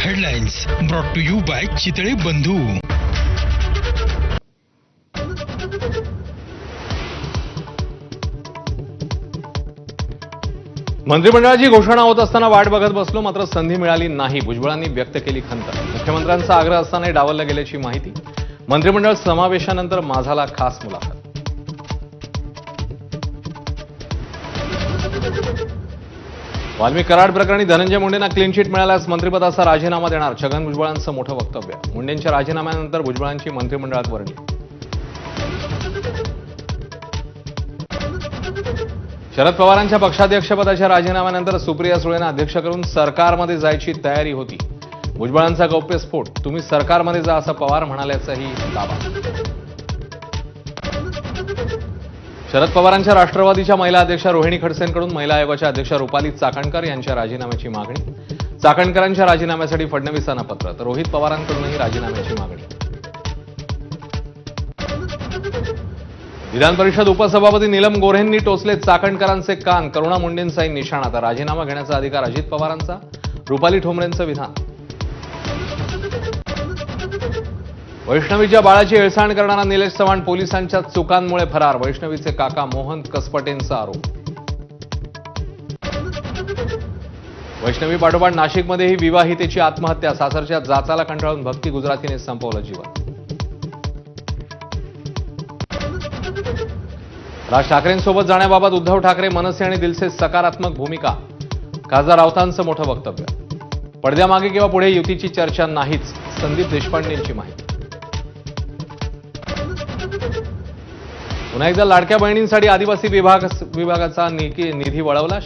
Headlines brought to you by Chitale Bandhu. मंत्रिमंडळाची घोषणा होत असताना वाट बघत बसलो, मात्र संधी मिळाली नाही. भुजबळांनी व्यक्त केली खंत. मुख्यमंत्र्यांचा आग्रह असतानाही डावललं गेल्याची माहिती. मंत्रिमंडळ समावेशानंतर माझाला खास मुलाखत. वाल्मिक कराड प्रकरणी धनंजय मुंडेंना क्लीन चिट मिळाल्यास मंत्रिपदाचा राजीनामा देणार. छगन भुजबळांचं मोठं वक्तव्य. मुंडेंच्या राजीनाम्यानंतर भुजबळांची मंत्रिमंडळात वर्णी. शरद पवारांच्या पक्षाध्यक्षपदाच्या राजीनाम्यानंतर सुप्रिया सुळेंना अध्यक्ष करून सरकारमध्ये जायची तयारी होती. भुजबळांचा गौप्यस्फोट. तुम्ही सरकारमध्ये जा असं पवार म्हणाल्याचाही दावा. शरद पवारांच्या राष्ट्रवादीच्या महिला अध्यक्षा रोहिणी खडसेंकडून महिला आयोगाच्या अध्यक्षा रुपाली चाकणकर यांच्या राजीनाम्याची मागणी. चाकणकरांच्या राजीनाम्यासाठी फडणवीसांना पत्र, तर रोहित पवारांकडूनही राजीनाम्याची मागणी. विधान परिषद उपसभापती नीलम गोऱ्हेंनी टोचले चाकणकरांचे कान. करुणा मुंडेंचाही निशाणा. तर राजीनामा घेण्याचा अधिकार अजित पवारांचा. रुपाली ठोंबरेंचं विधान. वैष्णवीच्या बाळाची हेळसांड करणारा निलेश चव्हाण पोलिसांच्या चुकांमुळे फरार. वैष्णवीचे काका मोहन कसपटेंचा आरोप. वैष्णवी पाठोपाठ नाशिकमध्येही विवाहितेची आत्महत्या. सासरच्या जाचाला कंटाळून भक्ती गुजरातीने संपवलं जीवन. राज ठाकरेंसोबत जाण्याबाबत उद्धव ठाकरे, मनसे आणि दिलसे सकारात्मक भूमिका. खासदार राऊतांचं मोठं वक्तव्य. पडद्यामागे किंवा पुढे युतीची चर्चा नाहीच. संदीप देशपांडेंची माहिती. पुन्हा एकदा लाडक्या बहिणींसाठी आदिवासी विभागाचा निधी वळवला.